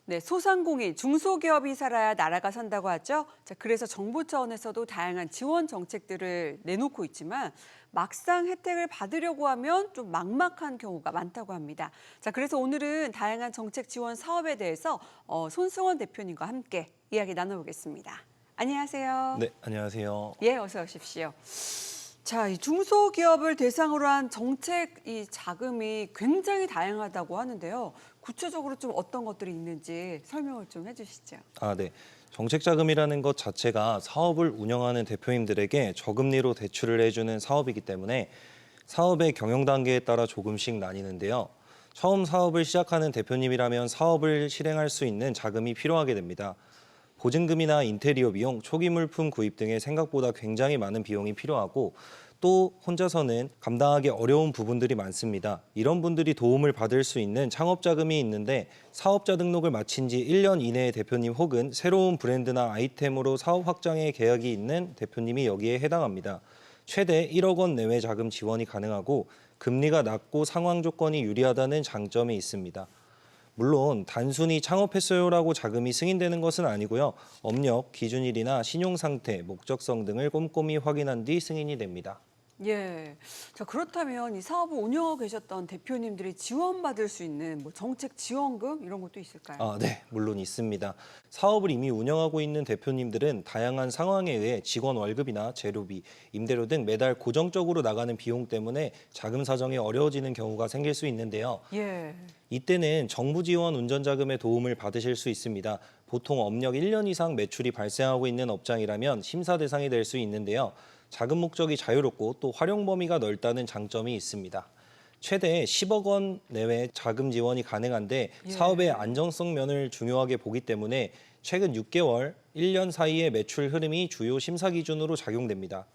네, 소상공인, 중소기업이 살아야 나라가 산다고 하죠. 자, 그래서 정부 차원에서도 다양한 지원 정책들을 내놓고 있지만 막상 혜택을 받으려고 하면 좀 막막한 경우가 많다고 합니다. 자, 그래서 오늘은 다양한 정책 지원 사업에 대해서 손승원 대표님과 함께 이야기 나눠보겠습니다. 안녕하세요. 네, 안녕하세요. 예, 어서 오십시오. 자, 이 중소기업을 대상으로 한 정책 이 자금이 굉장히 다양하다고 하는데요. 구체적으로 좀 어떤 것들이 있는지 설명을 좀 해주시죠. 네. 정책 자금이라는 것 자체가 사업을 운영하는 대표님들에게 저금리로 대출을 해주는 사업이기 때문에 사업의 경영 단계에 따라 조금씩 나뉘는데요. 처음 사업을 시작하는 대표님이라면 사업을 실행할 수 있는 자금이 필요하게 됩니다. 보증금이나 인테리어 비용, 초기 물품 구입 등의 생각보다 굉장히 많은 비용이 필요하고 또 혼자서는 감당하기 어려운 부분들이 많습니다. 이런 분들이 도움을 받을 수 있는 창업 자금이 있는데 사업자 등록을 마친 지 1년 이내의 대표님 혹은 새로운 브랜드나 아이템으로 사업 확장의 계획이 있는 대표님이 여기에 해당합니다. 최대 1억 원 내외 자금 지원이 가능하고 금리가 낮고 상환 조건이 유리하다는 장점이 있습니다. 물론 단순히 창업했어요라고 자금이 승인되는 것은 아니고요. 업력, 기준일이나 신용 상태, 목적성 등을 꼼꼼히 확인한 뒤 승인이 됩니다. 예. 자, 그렇다면 이 사업을 운영하고 계셨던 대표님들이 지원받을 수 있는 뭐 정책 지원금 이런 것도 있을까요? 네, 물론 있습니다. 사업을 이미 운영하고 있는 대표님들은 다양한 상황에 의해 직원 월급이나 재료비, 임대료 등 매달 고정적으로 나가는 비용 때문에 자금 사정이 어려워지는 경우가 생길 수 있는데요. 예. 이때는 정부 지원 운전자금의 도움을 받으실 수 있습니다. 보통 업력 1년 이상 매출이 발생하고 있는 업장이라면 심사 대상이 될 수 있는데요. 자금 목적이 자유롭고 또 활용 범위가 넓다는 장점이 있습니다. 최대 10억 원 내외 자금 지원이 가능한데 예. 사업의 안정성 면을 중요하게 보기 때문에 최근 6개월, 1년 사이의 매출 흐름이 주요 심사 기준으로 작용됩니다.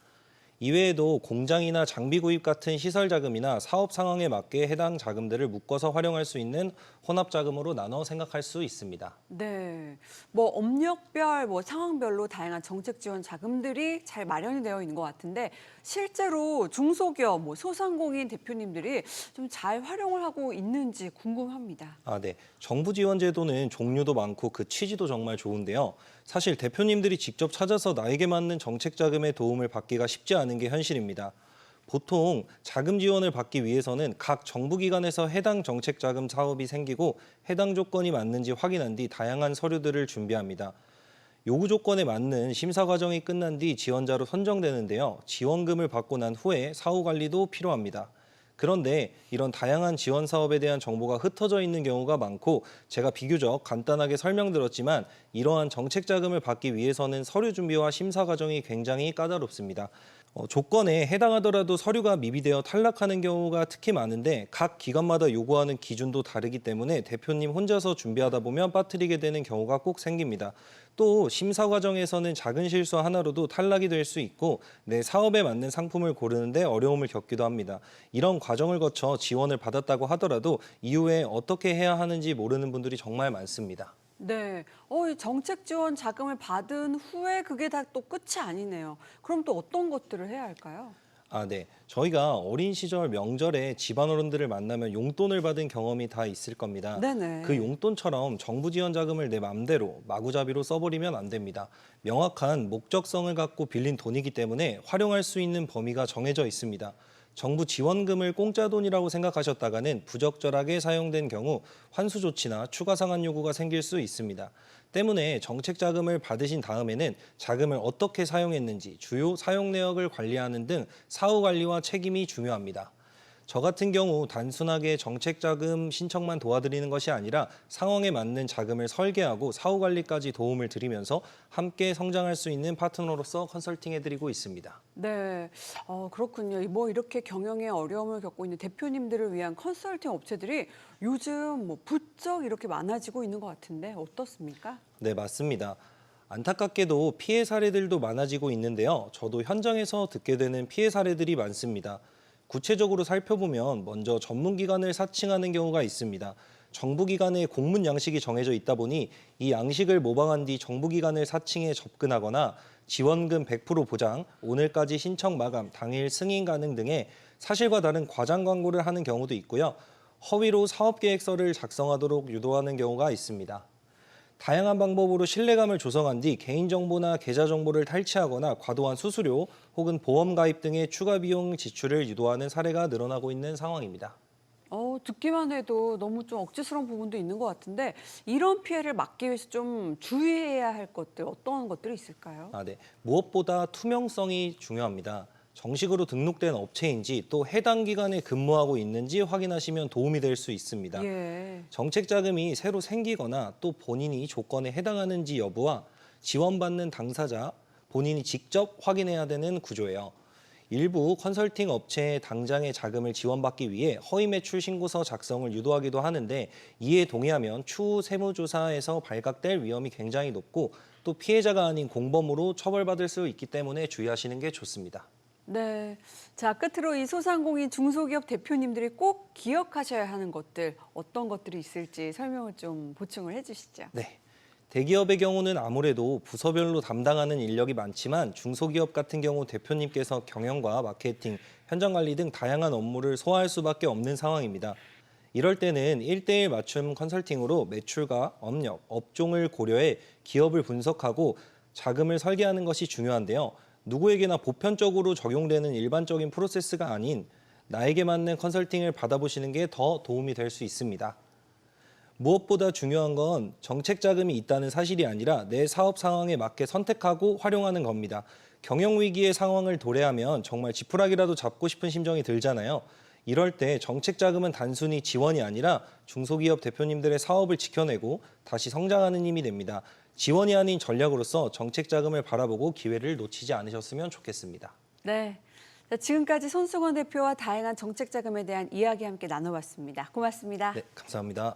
이외에도 공장이나 장비 구입 같은 시설 자금이나 사업 상황에 맞게 해당 자금들을 묶어서 활용할 수 있는 혼합 자금으로 나눠 생각할 수 있습니다. 네. 뭐 업력별, 뭐 상황별로 다양한 정책 지원 자금들이 잘 마련이 되어 있는 것 같은데 실제로 중소기업, 뭐 소상공인 대표님들이 좀 잘 활용을 하고 있는지 궁금합니다. 네. 정부 지원 제도는 종류도 많고 그 취지도 정말 좋은데요. 사실 대표님들이 직접 찾아서 나에게 맞는 정책 자금의 도움을 받기가 쉽지 않은 게 현실입니다. 보통 자금 지원을 받기 위해서는 각 정부기관에서 해당 정책 자금 사업이 생기고 해당 조건이 맞는지 확인한 뒤 다양한 서류들을 준비합니다. 요구 조건에 맞는 심사 과정이 끝난 뒤 지원자로 선정되는데요. 지원금을 받고 난 후에 사후 관리도 필요합니다. 그런데 이런 다양한 지원 사업에 대한 정보가 흩어져 있는 경우가 많고 제가 비교적 간단하게 설명드렸지만 이러한 정책 자금을 받기 위해서는 서류 준비와 심사 과정이 굉장히 까다롭습니다. 조건에 해당하더라도 서류가 미비되어 탈락하는 경우가 특히 많은데 각 기관마다 요구하는 기준도 다르기 때문에 대표님 혼자서 준비하다 보면 빠뜨리게 되는 경우가 꼭 생깁니다. 또 심사 과정에서는 작은 실수 하나로도 탈락이 될 수 있고 내 사업에 맞는 상품을 고르는데 어려움을 겪기도 합니다. 이런 과정을 거쳐 지원을 받았다고 하더라도 이후에 어떻게 해야 하는지 모르는 분들이 정말 많습니다. 네. 이 정책 지원 자금을 받은 후에 그게 다 또 끝이 아니네요. 그럼 또 어떤 것들을 해야 할까요? 네. 저희가 어린 시절 명절에 집안 어른들을 만나면 용돈을 받은 경험이 다 있을 겁니다. 네네. 그 용돈처럼 정부 지원 자금을 내 맘대로 마구잡이로 써버리면 안 됩니다. 명확한 목적성을 갖고 빌린 돈이기 때문에 활용할 수 있는 범위가 정해져 있습니다. 정부 지원금을 공짜 돈이라고 생각하셨다가는 부적절하게 사용된 경우 환수 조치나 추가 상환 요구가 생길 수 있습니다. 때문에 정책 자금을 받으신 다음에는 자금을 어떻게 사용했는지 주요 사용 내역을 관리하는 등 사후 관리와 책임이 중요합니다. 저 같은 경우 단순하게 정책 자금 신청만 도와드리는 것이 아니라 상황에 맞는 자금을 설계하고 사후 관리까지 도움을 드리면서 함께 성장할 수 있는 파트너로서 컨설팅해드리고 있습니다. 네. 그렇군요. 뭐 이렇게 경영에 어려움을 겪고 있는 대표님들을 위한 컨설팅 업체들이 요즘 뭐 부쩍 이렇게 많아지고 있는 것 같은데 어떻습니까? 네, 맞습니다. 안타깝게도 피해 사례들도 많아지고 있는데요. 저도 현장에서 듣게 되는 피해 사례들이 많습니다. 구체적으로 살펴보면 먼저 전문기관을 사칭하는 경우가 있습니다. 정부기관의 공문 양식이 정해져 있다 보니 이 양식을 모방한 뒤 정부기관을 사칭해 접근하거나 지원금 100% 보장, 오늘까지 신청 마감, 당일 승인 가능 등의 사실과 다른 과장 광고를 하는 경우도 있고요. 허위로 사업계획서를 작성하도록 유도하는 경우가 있습니다. 다양한 방법으로 신뢰감을 조성한 뒤 개인정보나 계좌정보를 탈취하거나 과도한 수수료 혹은 보험 가입 등의 추가 비용 지출을 유도하는 사례가 늘어나고 있는 상황입니다. 듣기만 해도 너무 좀 억지스러운 부분도 있는 것 같은데 이런 피해를 막기 위해서 좀 주의해야 할 것들 어떤 것들이 있을까요? 네. 무엇보다 투명성이 중요합니다. 정식으로 등록된 업체인지 또 해당 기간에 근무하고 있는지 확인하시면 도움이 될 수 있습니다. 예. 정책 자금이 새로 생기거나 또 본인이 조건에 해당하는지 여부와 지원받는 당사자, 본인이 직접 확인해야 되는 구조예요. 일부 컨설팅 업체의 당장의 자금을 지원받기 위해 허위 매출 신고서 작성을 유도하기도 하는데 이에 동의하면 추후 세무조사에서 발각될 위험이 굉장히 높고 또 피해자가 아닌 공범으로 처벌받을 수 있기 때문에 주의하시는 게 좋습니다. 네. 자, 끝으로 이 소상공인 중소기업 대표님들이 꼭 기억하셔야 하는 것들 어떤 것들이 있을지 설명을 좀 보충을 해주시죠. 네. 대기업의 경우는 아무래도 부서별로 담당하는 인력이 많지만 중소기업 같은 경우 대표님께서 경영과 마케팅, 현장 관리 등 다양한 업무를 소화할 수밖에 없는 상황입니다. 이럴 때는 1대1 맞춤 컨설팅으로 매출과 업력, 업종을 고려해 기업을 분석하고 자금을 설계하는 것이 중요한데요. 누구에게나 보편적으로 적용되는 일반적인 프로세스가 아닌 나에게 맞는 컨설팅을 받아보시는 게 더 도움이 될 수 있습니다. 무엇보다 중요한 건 정책 자금이 있다는 사실이 아니라 내 사업 상황에 맞게 선택하고 활용하는 겁니다. 경영 위기의 상황을 도래하면 정말 지푸라기라도 잡고 싶은 심정이 들잖아요. 이럴 때 정책 자금은 단순히 지원이 아니라 중소기업 대표님들의 사업을 지켜내고 다시 성장하는 힘이 됩니다. 지원이 아닌 전략으로서 정책 자금을 바라보고 기회를 놓치지 않으셨으면 좋겠습니다. 네. 자, 지금까지 손승원 대표와 다양한 정책 자금에 대한 이야기 함께 나눠봤습니다. 고맙습니다. 네, 감사합니다.